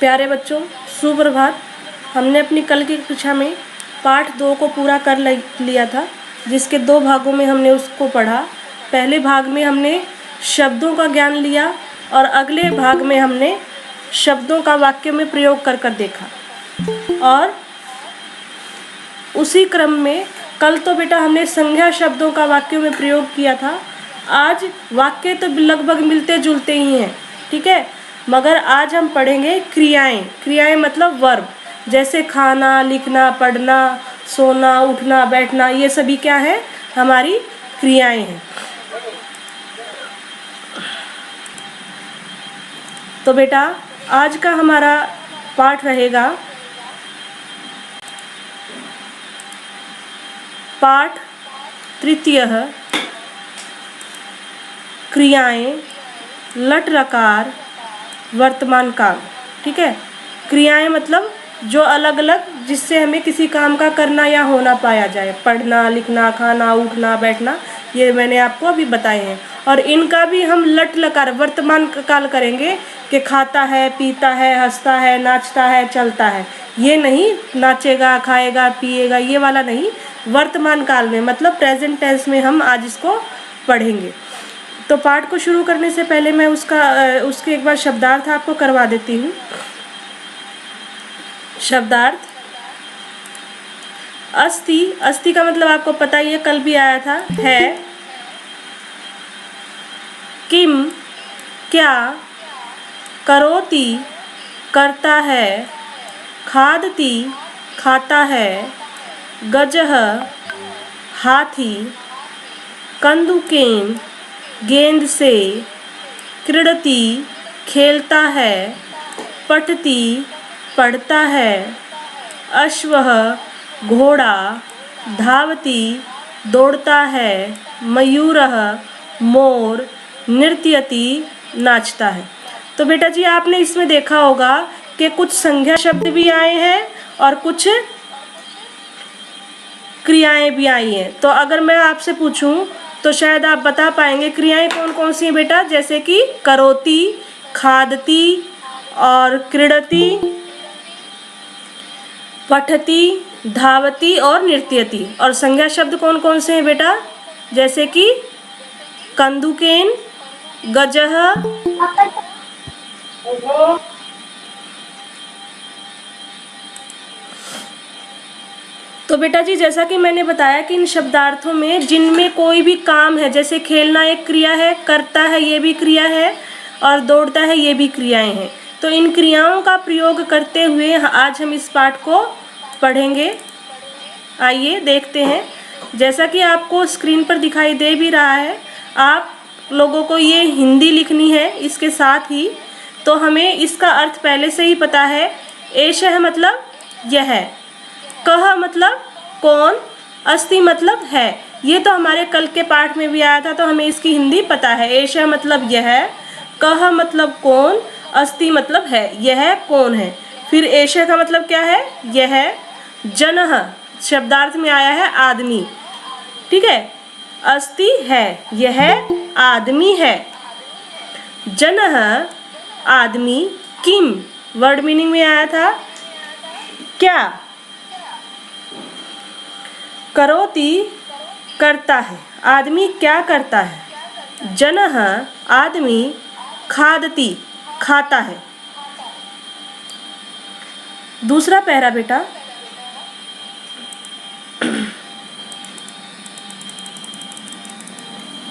प्यारे बच्चों, सुप्रभात। हमने अपनी कल की कक्षा में पाठ 2 को पूरा कर लिया था, जिसके 2 भागों में हमने उसको पढ़ा। पहले भाग में हमने शब्दों का ज्ञान लिया और अगले भाग में हमने शब्दों का वाक्य में प्रयोग कर कर देखा। और उसी क्रम में कल तो बेटा हमने संज्ञा शब्दों का वाक्यों में प्रयोग किया था। आज वाक्य तो लगभग मिलते जुलते ही हैं, ठीक है, मगर आज हम पढ़ेंगे क्रियाएं। क्रियाएं मतलब वर्ब, जैसे खाना, लिखना, पढ़ना, सोना, उठना, बैठना, ये सभी क्या है, हमारी क्रियाएं हैं। तो बेटा आज का हमारा पाठ रहेगा पाठ 3 क्रियाएं, लट लकार, वर्तमान काल। ठीक है, क्रियाएं मतलब जो अलग अलग जिससे हमें किसी काम का करना या होना पाया जाए, पढ़ना, लिखना, खाना, उठना, बैठना, ये मैंने आपको अभी बताए हैं। और इनका भी हम लट लकार वर्तमान काल करेंगे कि खाता है, पीता है, हंसता है, नाचता है, चलता है। ये नहीं नाचेगा, खाएगा, पिएगा, ये वाला नहीं, वर्तमान काल में मतलब प्रेजेंट टेंस में हम आज इसको पढ़ेंगे। तो पाठ को शुरू करने से पहले मैं उसके एक बार शब्दार्थ आपको करवा देती हूँ। शब्दार्थ, अस्ति, अस्ति का मतलब आपको पता ही है, कल भी आया था, है। किम, क्या। करोति, करता है। खादति, खाता है। गजः, हाथी। कंदुकेन, गेंद से। क्रीडति, खेलता है। पठति, पढ़ता है। अश्वः, घोड़ा। धावति, दौड़ता है। मयूरः, मोर। नृत्यति, नाचता है। तो बेटा जी आपने इसमें देखा होगा कि कुछ संज्ञा शब्द भी आए हैं और कुछ क्रियाएं भी आई हैं। तो अगर मैं आपसे पूछूं तो शायद आप बता पाएंगे क्रियाएं कौन कौन सी हैं बेटा, जैसे कि करोति, खादति और क्रीडति, पठति, धावति और नृत्यति। और संज्ञा शब्द कौन कौन से हैं बेटा, जैसे कि कंदुकेन, गजः। तो बेटा जी जैसा कि मैंने बताया कि इन शब्दार्थों में जिनमें कोई भी काम है, जैसे खेलना एक क्रिया है, करता है ये भी क्रिया है, और दौड़ता है ये भी क्रियाएं हैं। तो इन क्रियाओं का प्रयोग करते हुए आज हम इस पाठ को पढ़ेंगे। आइए देखते हैं। जैसा कि आपको स्क्रीन पर दिखाई दे भी रहा है, आप लोगों को ये हिंदी लिखनी है इसके साथ ही, तो हमें इसका अर्थ पहले से ही पता है। एषः मतलब यह है, कह मतलब कौन, अस्ति मतलब है, ये तो हमारे कल के पाठ में भी आया था, तो हमें इसकी हिंदी पता है। एषः मतलब यह, कह मतलब कौन, अस्ति मतलब है, यह कौन है। फिर एषः का मतलब क्या है, यह। जनः शब्दार्थ में आया है आदमी, ठीक है, अस्ति है, यह आदमी है। जनः आदमी। किम वर्ड मीनिंग में आया था क्या। करोति करता है, आदमी क्या करता है। जनः आदमी। खादति खाता है। दूसरा पैरा बेटा,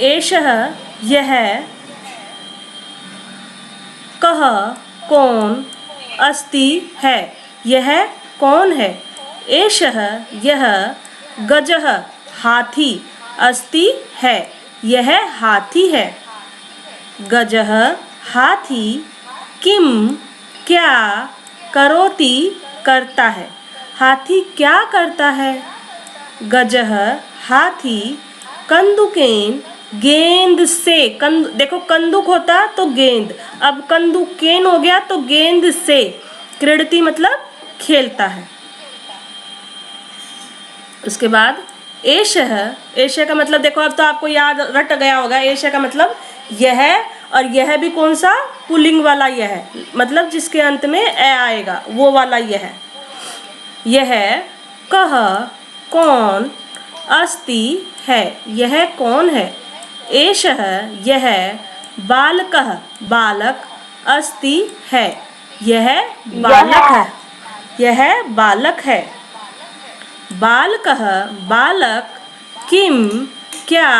एषः यह, कह कौन, अस्ति है, यह कौन है। एषः यह, गजः हाथी, अस्ति है, यह हाथी है। गजः हाथी। किम क्या। करोति करता है, हाथी क्या करता है। गजः हाथी। कंदुकेन गेंद से, देखो कंदुक होता तो गेंद, अब कंदुकेन हो गया तो गेंद से। क्रीडति मतलब खेलता है। उसके बाद एषः, एषः का मतलब देखो अब तो आपको याद रट गया होगा। एषः का मतलब यह और यह भी कौन सा, पुल्लिंग वाला यह, मतलब जिसके अंत में ए आएगा वो वाला यह। यह कह कौन अस्ति है, यह कौन है। एषः यह बालकः बालक अस्ति है, यह बालक है, यह बालक है। बालकः बालक किम क्या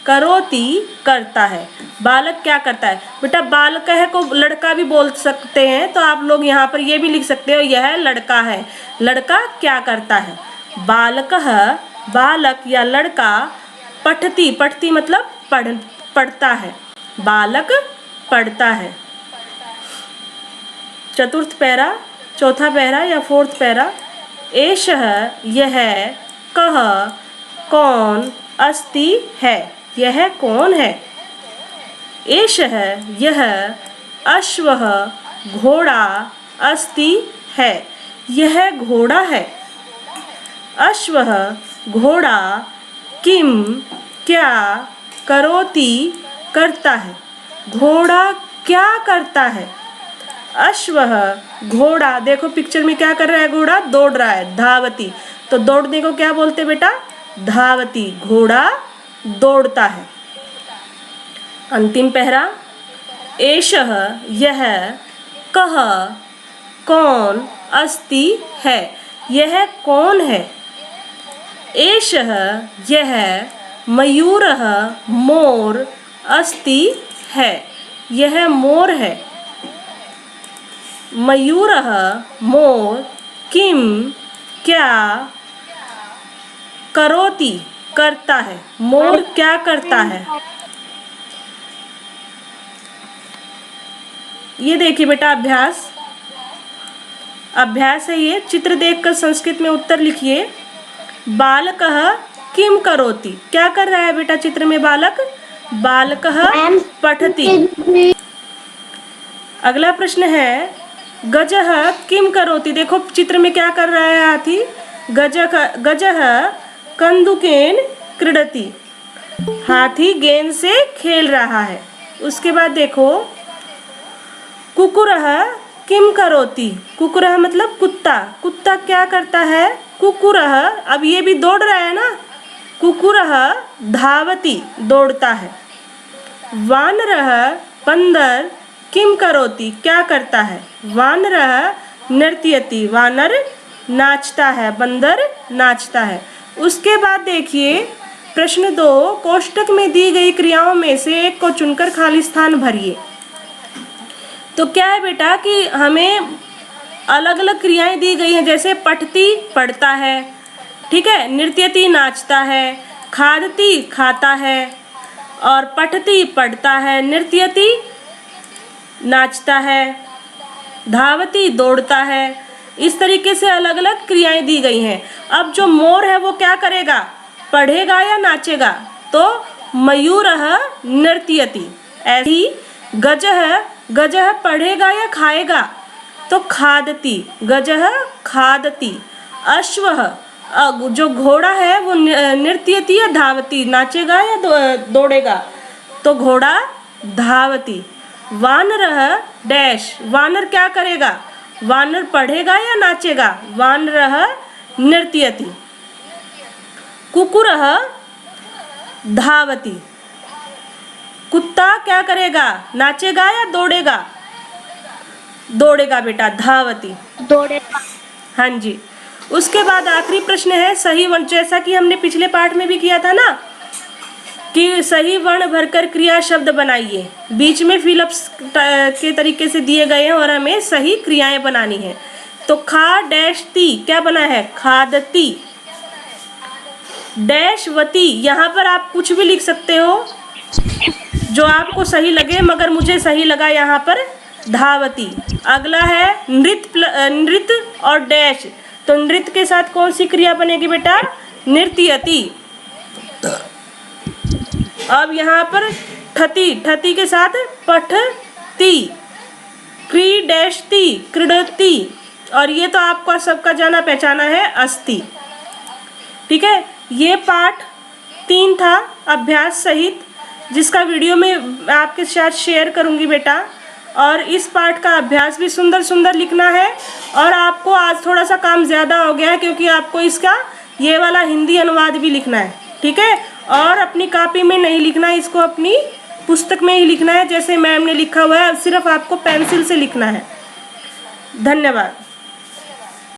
करोति करता है, बालक क्या करता है। बेटा बालकः को लड़का भी बोल सकते हैं, तो आप लोग यहाँ पर ये भी लिख सकते हो यह लड़का है, लड़का क्या करता है। बालकः बालक या लड़का पठति, पठति मतलब पढ़ता है, बालक पढ़ता है। चतुर्थ पैरा, चौथा पैरा या फोर्थ पैरा। एषः यह कह कौन अस्ति है, यह कौन है। एषः यह अश्वः घोड़ा अस्ति है, यह घोड़ा है। अश्वः घोड़ा किम क्या करोति करता है, घोड़ा क्या करता है। अश्वः घोड़ा, देखो पिक्चर में क्या कर रहा है, घोड़ा दौड़ रहा है, धावती, तो दौड़ने को क्या बोलते बेटा, धावती, घोड़ा दौड़ता है। अंतिम पहरा। एषः यह कह कौन अस्ति है, यह कौन है। एषः यह मयूरः मोर अस्ति है, यह मोर है। मयूरः मोर किम क्या करोति करता है, मोर क्या करता है। ये देखिए बेटा अभ्यास, अभ्यास है ये, चित्र देखकर संस्कृत में उत्तर लिखिए। बालकः किम करोति, क्या कर रहा है बेटा चित्र में बालक, बालकः पठति। अगला प्रश्न है गजः किम करोति, देखो चित्र में क्या कर रहा है हाथी, गजः कंदुकेन क्रीडति, हाथी गेंद से खेल रहा है। उसके बाद देखो कुकुरः किम करोति, कुकुरः मतलब कुत्ता, कुत्ता क्या करता है। कुकुरः, अब ये भी दौड़ रहा है ना, कुकुरः धावति दौड़ता है। वानरः बंदर किम करोति क्या करता है। वानरः नृत्यति, वानर नाचता है, बंदर नाचता है। उसके बाद देखिए प्रश्न 2, कोष्टक में दी गई क्रियाओं में से एक को चुनकर खाली स्थान भरिए। तो क्या है बेटा कि हमें अलग अलग क्रियाएं दी गई हैं, जैसे पठती पढ़ता है, ठीक है, नृत्यति नाचता है, खादती खाता है, और पठती पढ़ता है, नृत्यति नाचता है, धावती दौड़ता है। इस तरीके से अलग अलग क्रियाएं दी गई हैं। अब जो मोर है वो क्या करेगा, पढ़ेगा या नाचेगा, तो मयूरः नृत्यति। ऐसी गजः, गजः पढ़ेगा या खाएगा, तो खादति, गजः खादति। अश्वः, जो घोड़ा है वो नृत्यति या धावती, नाचेगा या दौड़ेगा, तो घोड़ा धावती। वानरः डैश, वानर क्या करेगा, वानर पढ़ेगा या नाचेगा, वानरः नृत्यति। कुकुरः धावति, कुत्ता क्या करेगा, नाचेगा या दौड़ेगा, दौड़ेगा बेटा, धावती, दौड़ेगा। हाँ जी। उसके बाद आखिरी प्रश्न है सही वर्ण, जैसा कि हमने पिछले पाठ में भी किया था ना कि सही वर्ण भरकर क्रिया शब्द बनाइए, बीच में फिलअप्स के तरीके से दिए गए हैं और हमें सही क्रियाएं बनानी है। तो खा डैश ती क्या बना है, खादती। डैश वती, यहाँ पर आप कुछ भी लिख सकते हो जो आपको सही लगे, मगर मुझे सही लगा यहाँ पर धावती। अगला है नृत्य और डैश, तो नृत्य के साथ कौन सी क्रिया बनेगी बेटा, नृत्यति। अब यहाँ पर ठती, ठती के साथ पठती, क्रीडैशति क्रीडति, और ये तो आपका सबका जाना पहचाना है अस्ति। ठीक है, ये पाठ 3 था अभ्यास सहित। जिसका वीडियो मैं आपके साथ शेयर करूँगी बेटा। और इस पाठ का अभ्यास भी सुंदर सुंदर लिखना है। और आपको आज थोड़ा सा काम ज़्यादा हो गया है क्योंकि आपको इसका ये वाला हिंदी अनुवाद भी लिखना है, ठीक है। और अपनी कॉपी में नहीं लिखना है, इसको अपनी पुस्तक में ही लिखना है जैसे मैम ने लिखा हुआ है। सिर्फ आपको पेंसिल से लिखना है। धन्यवाद।